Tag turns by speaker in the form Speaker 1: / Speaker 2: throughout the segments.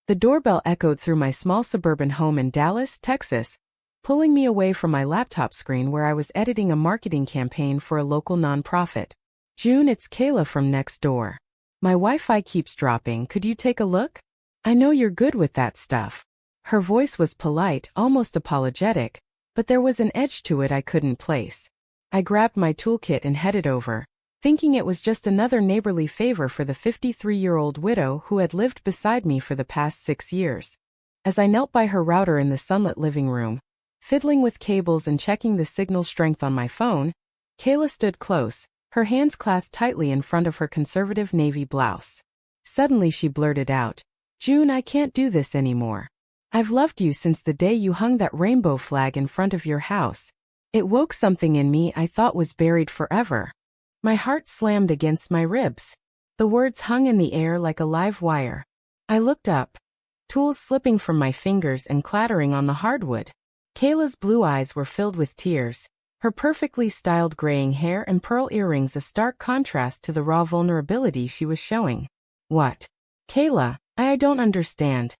Speaker 1: The doorbell echoed through my small suburban home in Dallas, Texas, pulling me away from my laptop screen where I was editing a marketing campaign for a local nonprofit. June, it's Kayla from next door. My Wi-Fi keeps dropping, could you take a look? I know you're good with that stuff. Her voice was polite, almost apologetic, but there was an edge to it I couldn't place. I grabbed my toolkit and headed over, thinking it was just another neighborly favor for the 53-year-old widow who had lived beside me for the past 6 years. As I knelt by her router in the sunlit living room, fiddling with cables and checking the signal strength on my phone, Kayla stood close, her hands clasped tightly in front of her conservative navy blouse. Suddenly she blurted out, "June, I can't do this anymore. I've loved you since the day you hung that rainbow flag in front of your house. It woke something in me I thought was buried forever." My heart slammed against my ribs. The words hung in the air like a live wire. I looked up, tools slipping from my fingers and clattering on the hardwood. Kayla's blue eyes were filled with tears, her perfectly styled graying hair and pearl earrings a stark contrast to the raw vulnerability she was showing. "What? Kayla, I don't understand,"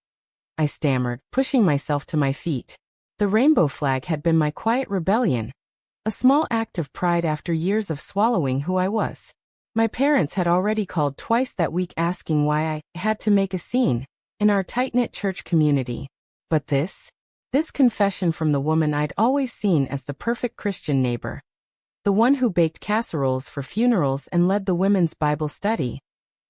Speaker 1: I stammered, pushing myself to my feet. The rainbow flag had been my quiet rebellion, a small act of pride after years of swallowing who I was. My parents had already called twice that week asking why I had to make a scene in our tight-knit church community. But this confession from the woman I'd always seen as the perfect Christian neighbor, the one who baked casseroles for funerals and led the women's Bible study,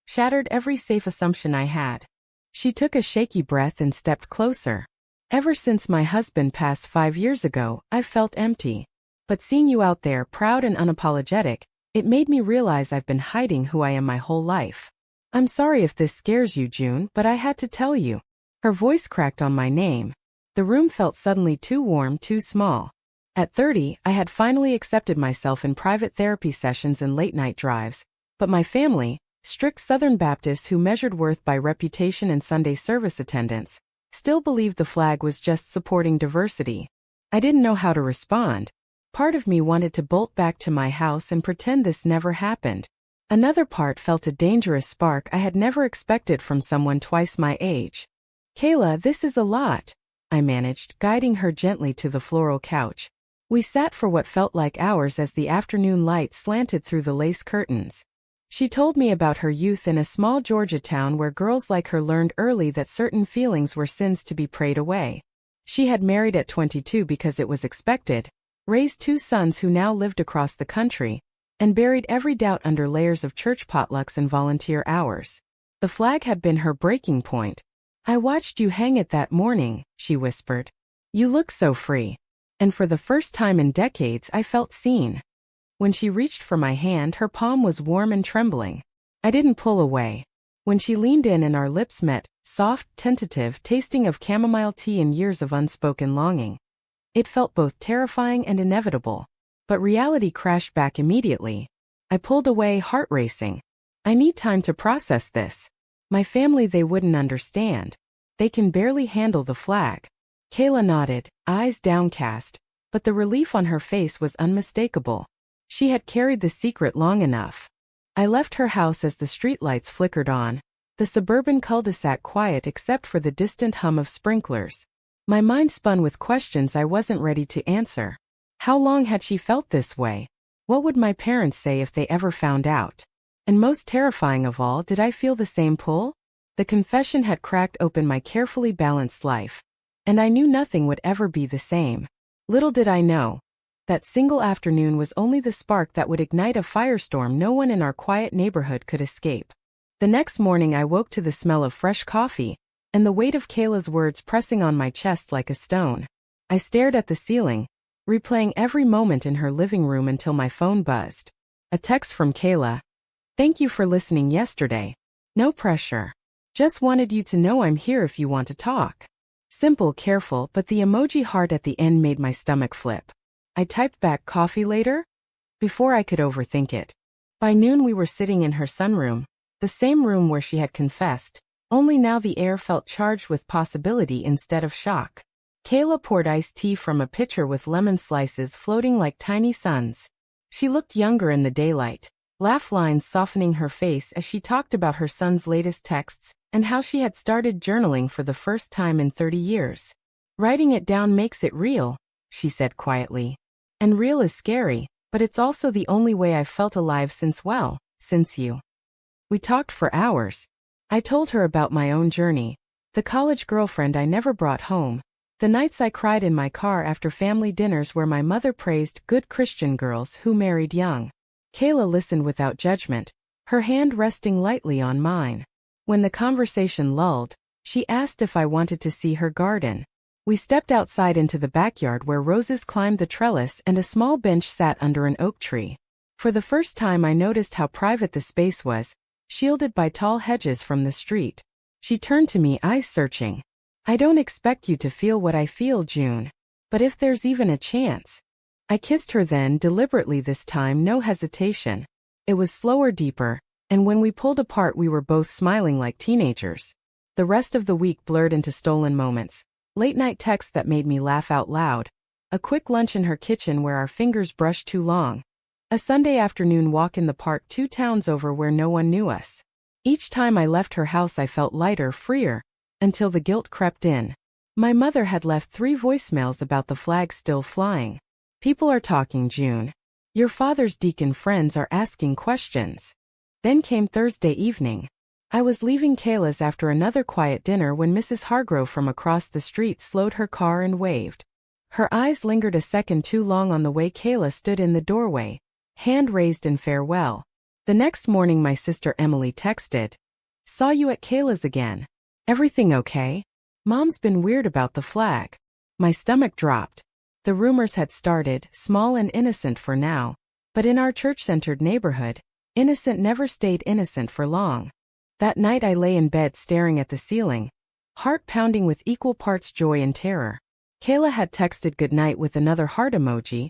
Speaker 1: shattered every safe assumption I had. She took a shaky breath and stepped closer. "Ever since my husband passed 5 years ago, I've felt empty. But seeing you out there proud and unapologetic, it made me realize I've been hiding who I am my whole life. I'm sorry if this scares you, June, but I had to tell you." Her voice cracked on my name. The room felt suddenly too warm, too small. At 30, I had finally accepted myself in private therapy sessions and late-night drives, but my family, strict Southern Baptists who measured worth by reputation and Sunday service attendance, still believed the flag was just supporting diversity. I didn't know how to respond. Part of me wanted to bolt back to my house and pretend this never happened. Another part felt a dangerous spark I had never expected from someone twice my age. "Kayla, this is a lot," I managed, guiding her gently to the floral couch. We sat for what felt like hours as the afternoon light slanted through the lace curtains. She told me about her youth in a small Georgia town where girls like her learned early that certain feelings were sins to be prayed away. She had married at 22 because it was expected, raised 2 sons who now lived across the country, and buried every doubt under layers of church potlucks and volunteer hours. The flag had been her breaking point. "I watched you hang it that morning," she whispered. "You look so free." And for the first time in decades I felt seen. When she reached for my hand, her palm was warm and trembling. I didn't pull away. When she leaned in and our lips met, soft, tentative, tasting of chamomile tea and years of unspoken longing, it felt both terrifying and inevitable. But reality crashed back immediately. I pulled away, heart racing. I need time to process this. My family, they wouldn't understand. They can barely handle the flag. Kayla nodded, eyes downcast, but the relief on her face was unmistakable. She had carried the secret long enough. I left her house as the streetlights flickered on, the suburban cul-de-sac quiet except for the distant hum of sprinklers. My mind spun with questions I wasn't ready to answer. How long had she felt this way? What would my parents say if they ever found out? And most terrifying of all, did I feel the same pull? The confession had cracked open my carefully balanced life, and I knew nothing would ever be the same. Little did I know, that single afternoon was only the spark that would ignite a firestorm no one in our quiet neighborhood could escape. The next morning I woke to the smell of fresh coffee, and the weight of Kayla's words pressing on my chest like a stone. I stared at the ceiling, replaying every moment in her living room until my phone buzzed. A text from Kayla. "Thank you for listening yesterday. No pressure. Just wanted you to know I'm here if you want to talk." Simple, careful, but the emoji heart at the end made my stomach flip. I typed back, "Coffee later?" before I could overthink it. By noon we were sitting in her sunroom, the same room where she had confessed, only now the air felt charged with possibility instead of shock. Kayla poured iced tea from a pitcher with lemon slices floating like tiny suns. She looked younger in the daylight, laugh lines softening her face as she talked about her son's latest texts and how she had started journaling for the first time in 30 years. Writing it down makes it real, she said quietly. And real is scary, but it's also the only way I've felt alive since you. We talked for hours. I told her about my own journey, the college girlfriend I never brought home, the nights I cried in my car after family dinners where my mother praised good Christian girls who married young. Kayla listened without judgment, her hand resting lightly on mine. When the conversation lulled, she asked if I wanted to see her garden. We stepped outside into the backyard where roses climbed the trellis and a small bench sat under an oak tree. For the first time I noticed how private the space was, shielded by tall hedges from the street. She turned to me, eyes searching. I don't expect you to feel what I feel, June. But if there's even a chance. I kissed her then, deliberately this time, no hesitation. It was slower, deeper, and when we pulled apart we were both smiling like teenagers. The rest of the week blurred into stolen moments, late-night texts that made me laugh out loud, a quick lunch in her kitchen where our fingers brushed too long, a Sunday afternoon walk in the park 2 towns over where no one knew us. Each time I left her house I felt lighter, freer, until the guilt crept in. My mother had left 3 voicemails about the flag still flying. People are talking, June. Your father's deacon friends are asking questions. Then came Thursday evening. I was leaving Kayla's after another quiet dinner when Mrs. Hargrove from across the street slowed her car and waved. Her eyes lingered a second too long on the way Kayla stood in the doorway, hand raised in farewell. The next morning my sister Emily texted, "Saw you at Kayla's again. Everything okay? Mom's been weird about the flag." My stomach dropped. The rumors had started, small and innocent for now. But in our church-centered neighborhood, innocent never stayed innocent for long. That night I lay in bed staring at the ceiling, heart pounding with equal parts joy and terror. Kayla had texted goodnight with another heart emoji,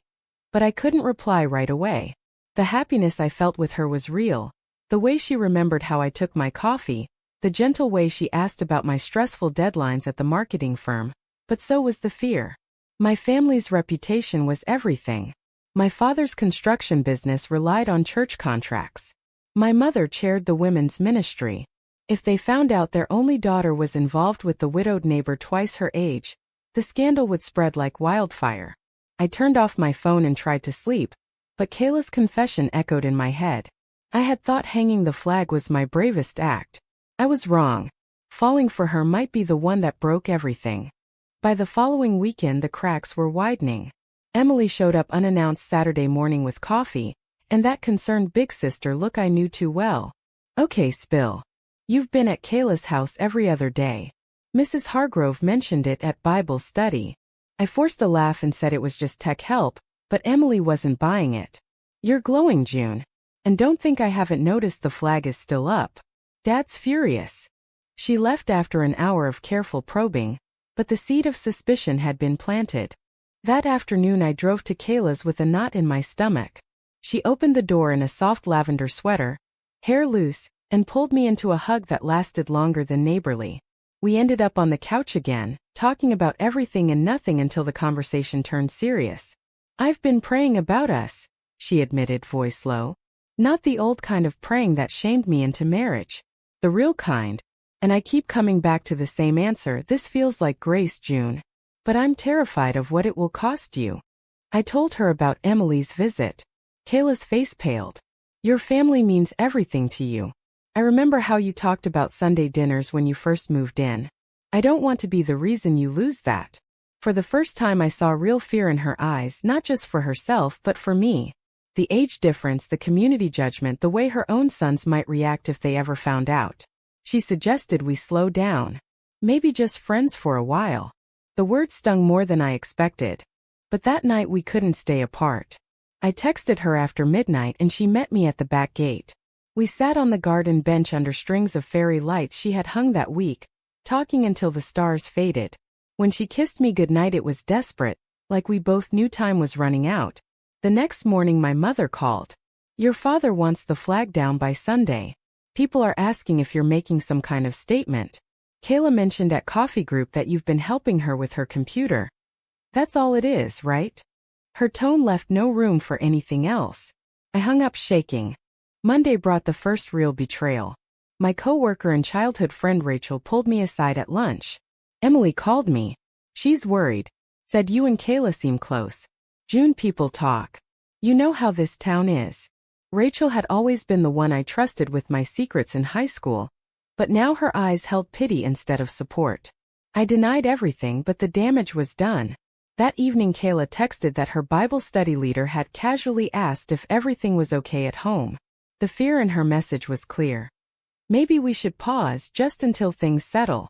Speaker 1: but I couldn't reply right away. The happiness I felt with her was real. The way she remembered how I took my coffee, the gentle way she asked about my stressful deadlines at the marketing firm, but so was the fear. My family's reputation was everything. My father's construction business relied on church contracts. My mother chaired the women's ministry. If they found out their only daughter was involved with the widowed neighbor twice her age, the scandal would spread like wildfire. I turned off my phone and tried to sleep, but Kayla's confession echoed in my head. I had thought hanging the flag was my bravest act. I was wrong. Falling for her might be the one that broke everything. By the following weekend the cracks were widening. Emily showed up unannounced Saturday morning with coffee, and that concerned big sister look I knew too well. "Okay, spill. You've been at Kayla's house every other day. Mrs. Hargrove mentioned it at Bible study." I forced a laugh and said it was just tech help, but Emily wasn't buying it. "You're glowing, June. And don't think I haven't noticed the flag is still up. Dad's furious." She left after an hour of careful probing, but the seed of suspicion had been planted. That afternoon I drove to Kayla's with a knot in my stomach. She opened the door in a soft lavender sweater, hair loose, and pulled me into a hug that lasted longer than neighborly. We ended up on the couch again, talking about everything and nothing until the conversation turned serious. "I've been praying about us," she admitted, voice low. "Not the old kind of praying that shamed me into marriage. The real kind. And I keep coming back to the same answer, this feels like grace, June. But I'm terrified of what it will cost you." I told her about Emily's visit. Kayla's face paled. "Your family means everything to you. I remember how you talked about Sunday dinners when you first moved in. I don't want to be the reason you lose that." For the first time I saw real fear in her eyes, not just for herself but for me. The age difference, the community judgment, the way her own sons might react if they ever found out. She suggested we slow down. Maybe just friends for a while. The word stung more than I expected. But that night we couldn't stay apart. I texted her after midnight and she met me at the back gate. We sat on the garden bench under strings of fairy lights she had hung that week, talking until the stars faded. When she kissed me goodnight it was desperate, like we both knew time was running out. The next morning my mother called. "Your father wants the flag down by Sunday. People are asking if you're making some kind of statement. Kayla mentioned at coffee group that you've been helping her with her computer. That's all it is, right?" Her tone left no room for anything else. I hung up shaking. Monday brought the first real betrayal. My coworker and childhood friend Rachel pulled me aside at lunch. Emily called me. She's worried. Said you and Kayla seem close. June, people talk. You know how this town is. Rachel had always been the one I trusted with my secrets in high school, but now her eyes held pity instead of support. I denied everything, but the damage was done. That evening Kayla texted that her Bible study leader had casually asked if everything was okay at home. The fear in her message was clear. Maybe we should pause just until things settle.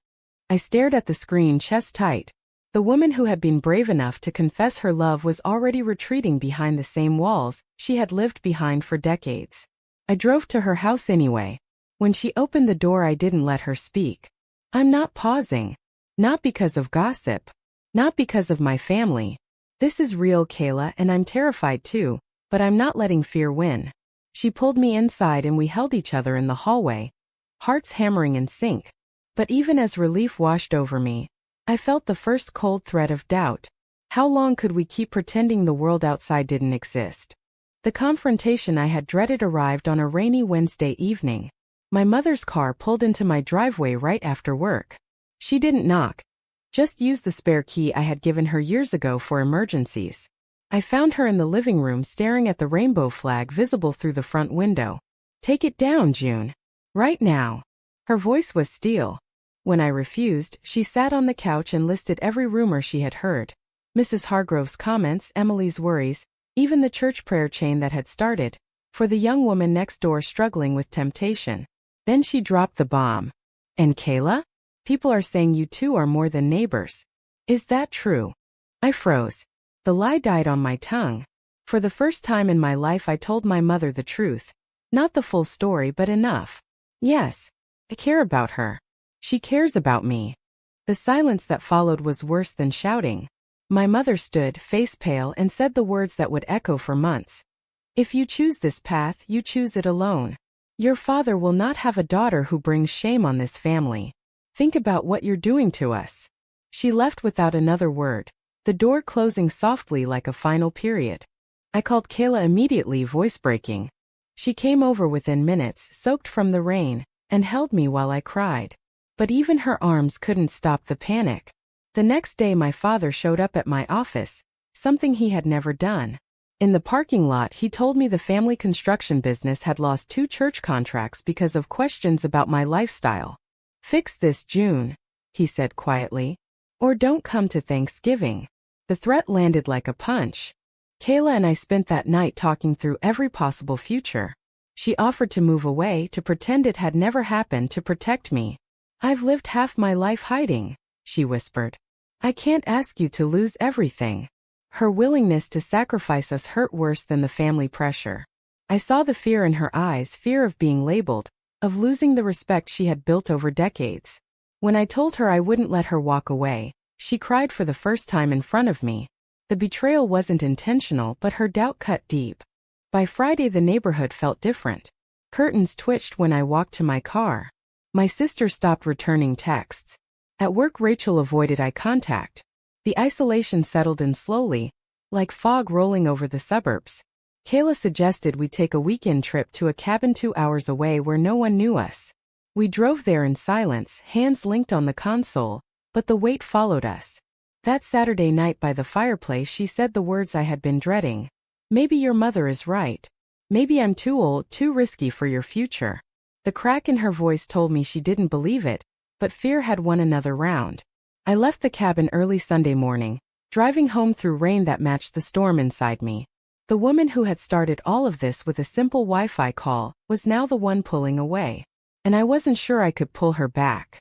Speaker 1: I stared at the screen, chest tight. The woman who had been brave enough to confess her love was already retreating behind the same walls she had lived behind for decades. I drove to her house anyway. When she opened the door, I didn't let her speak. I'm not pausing. Not because of gossip. Not because of my family. This is real, Kayla, and I'm terrified too, but I'm not letting fear win. She pulled me inside and we held each other in the hallway, hearts hammering in sync. But even as relief washed over me, I felt the first cold thread of doubt. How long could we keep pretending the world outside didn't exist? The confrontation I had dreaded arrived on a rainy Wednesday evening. My mother's car pulled into my driveway right after work. She didn't knock. Just used the spare key I had given her years ago for emergencies. I found her in the living room staring at the rainbow flag visible through the front window. Take it down, June. Right now. Her voice was steel. When I refused, she sat on the couch and listed every rumor she had heard. Mrs. Hargrove's comments, Emily's worries, even the church prayer chain that had started, for the young woman next door struggling with temptation. Then she dropped the bomb. And Kayla? People are saying you two are more than neighbors. Is that true? I froze. The lie died on my tongue. For the first time in my life I told my mother the truth. Not the full story, but enough. Yes, I care about her. She cares about me. The silence that followed was worse than shouting. My mother stood, face pale, and said the words that would echo for months. If you choose this path, you choose it alone. Your father will not have a daughter who brings shame on this family. Think about what you're doing to us. She left without another word, the door closing softly like a final period. I called Kayla immediately, voice breaking. She came over within minutes, soaked from the rain, and held me while I cried. But even her arms couldn't stop the panic. The next day my father showed up at my office, something he had never done. In the parking lot he told me the family construction business had lost 2 church contracts because of questions about my lifestyle. Fix this, June, he said quietly. Or don't come to Thanksgiving. The threat landed like a punch. Kayla and I spent that night talking through every possible future. She offered to move away, to pretend it had never happened, to protect me. I've lived half my life hiding, she whispered. I can't ask you to lose everything. Her willingness to sacrifice us hurt worse than the family pressure. I saw the fear in her eyes, fear of being labeled, of losing the respect she had built over decades. When I told her I wouldn't let her walk away, she cried for the first time in front of me. The betrayal wasn't intentional, but her doubt cut deep. By Friday the neighborhood felt different. Curtains twitched when I walked to my car. My sister stopped returning texts. At work Rachel avoided eye contact. The isolation settled in slowly, like fog rolling over the suburbs. Kayla suggested we take a weekend trip to a cabin 2 hours away where no one knew us. We drove there in silence, hands linked on the console, but the weight followed us. That Saturday night by the fireplace she said the words I had been dreading. Maybe your mother is right. Maybe I'm too old, too risky for your future. The crack in her voice told me she didn't believe it, but fear had won another round. I left the cabin early Sunday morning, driving home through rain that matched the storm inside me. The woman who had started all of this with a simple Wi-Fi call was now the one pulling away. And I wasn't sure I could pull her back.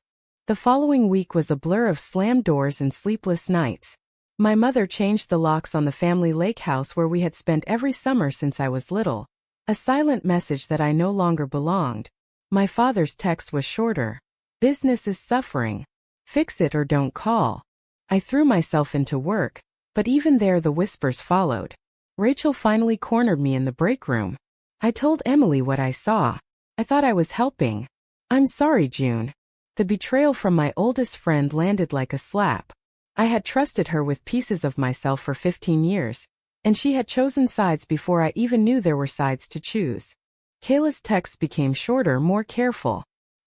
Speaker 1: The following week was a blur of slammed doors and sleepless nights. My mother changed the locks on the family lake house where we had spent every summer since I was little. A silent message that I no longer belonged. My father's text was shorter. Business is suffering. Fix it or don't call. I threw myself into work, but even there the whispers followed. Rachel finally cornered me in the break room. I told Emily what I saw. I thought I was helping. I'm sorry, June. The betrayal from my oldest friend landed like a slap. I had trusted her with pieces of myself for 15 years, and she had chosen sides before I even knew there were sides to choose. Kayla's texts became shorter, more careful.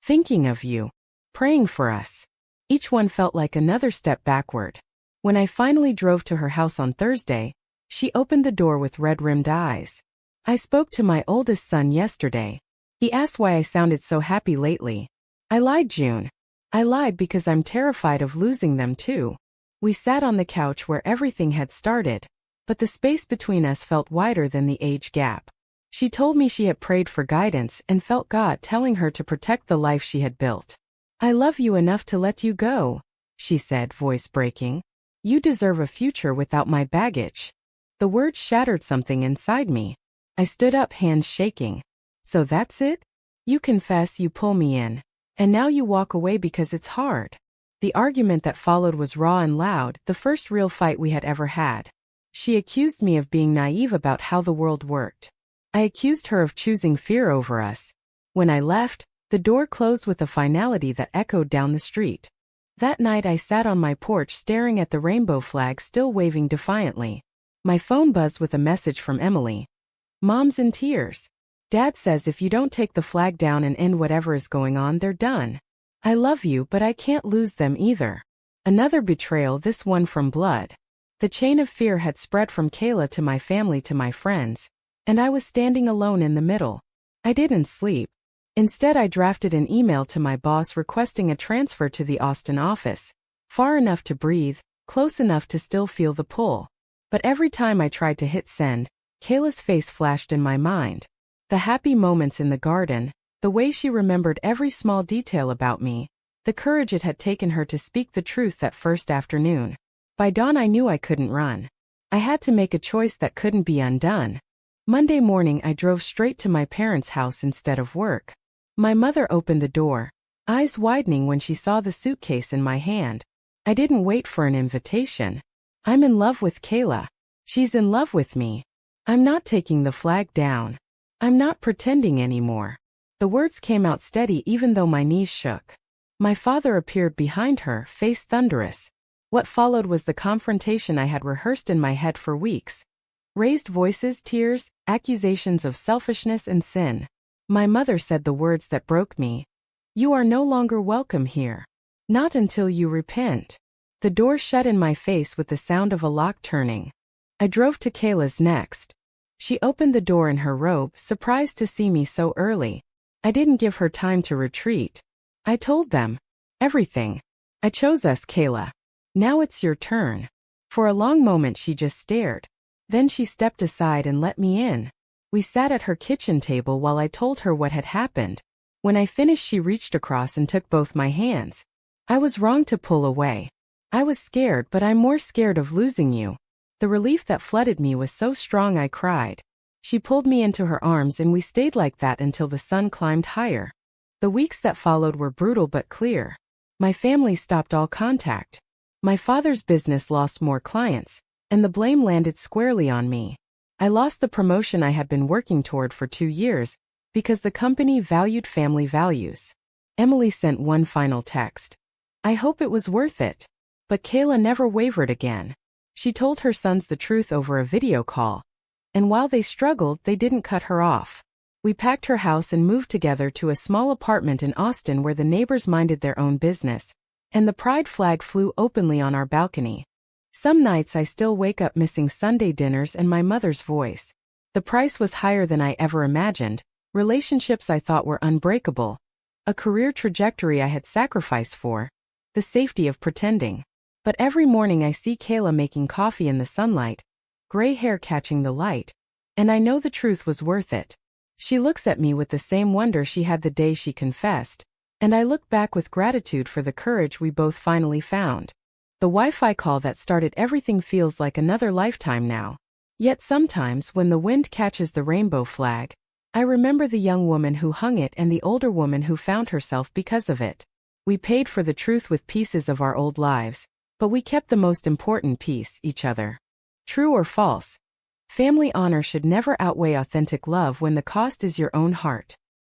Speaker 1: thinking of you, praying for us. Each one felt like another step backward. When I finally drove to her house on Thursday, she opened the door with red-rimmed eyes. I spoke to my oldest son yesterday. He asked why I sounded so happy lately. I lied, June. I lied because I'm terrified of losing them too. We sat on the couch where everything had started, but the space between us felt wider than the age gap. She told me she had prayed for guidance and felt God telling her to protect the life she had built. I love you enough to let you go, she said, voice breaking. You deserve a future without my baggage. The words shattered something inside me. I stood up, hands shaking. So that's it? You confess, you pull me in. And now you walk away because it's hard. The argument that followed was raw and loud, the first real fight we had ever had. She accused me of being naive about how the world worked. I accused her of choosing fear over us. When I left, the door closed with a finality that echoed down the street. That night I sat on my porch staring at the rainbow flag still waving defiantly. My phone buzzed with a message from Emily. Mom's in tears. Dad says if you don't take the flag down and end whatever is going on, they're done. I love you, but I can't lose them either. Another betrayal, this one from blood. The chain of fear had spread from Kayla to my family to my friends, and I was standing alone in the middle. I didn't sleep. Instead, I drafted an email to my boss requesting a transfer to the Austin office, far enough to breathe, close enough to still feel the pull. But every time I tried to hit send, Kayla's face flashed in my mind. The happy moments in the garden, the way she remembered every small detail about me, the courage it had taken her to speak the truth that first afternoon. By dawn I knew I couldn't run. I had to make a choice that couldn't be undone. Monday morning I drove straight to my parents' house instead of work. My mother opened the door, eyes widening when she saw the suitcase in my hand. I didn't wait for an invitation. I'm in love with Kayla. She's in love with me. I'm not taking the flag down. I'm not pretending anymore. The words came out steady even though my knees shook. My father appeared behind her, face thunderous. What followed was the confrontation I had rehearsed in my head for weeks. Raised voices, tears, accusations of selfishness and sin. My mother said the words that broke me. You are no longer welcome here. Not until you repent. The door shut in my face with the sound of a lock turning. I drove to Kayla's next. She opened the door in her robe, surprised to see me so early. I didn't give her time to retreat. I told them everything. I chose us, Kayla. Now it's your turn. For a long moment she just stared. Then she stepped aside and let me in. We sat at her kitchen table while I told her what had happened. When I finished, she reached across and took both my hands. I was wrong to pull away. I was scared, but I'm more scared of losing you. The relief that flooded me was so strong I cried. She pulled me into her arms and we stayed like that until the sun climbed higher. The weeks that followed were brutal but clear. My family stopped all contact. My father's business lost more clients, and the blame landed squarely on me. I lost the promotion I had been working toward for 2 years because the company valued family values. Emily sent one final text. I hope it was worth it. But Kayla never wavered again. She told her sons the truth over a video call. And while they struggled, they didn't cut her off. We packed her house and moved together to a small apartment in Austin where the neighbors minded their own business, and the pride flag flew openly on our balcony. Some nights I still wake up missing Sunday dinners and my mother's voice. The price was higher than I ever imagined, relationships I thought were unbreakable, a career trajectory I had sacrificed for, the safety of pretending. But every morning I see Kayla making coffee in the sunlight, gray hair catching the light, and I know the truth was worth it. She looks at me with the same wonder she had the day she confessed, and I look back with gratitude for the courage we both finally found. The Wi-Fi call that started everything feels like another lifetime now. Yet sometimes when the wind catches the rainbow flag, I remember the young woman who hung it and the older woman who found herself because of it. We paid for the truth with pieces of our old lives, but we kept the most important piece, each other. True or false? Family honor should never outweigh authentic love when the cost is your own heart.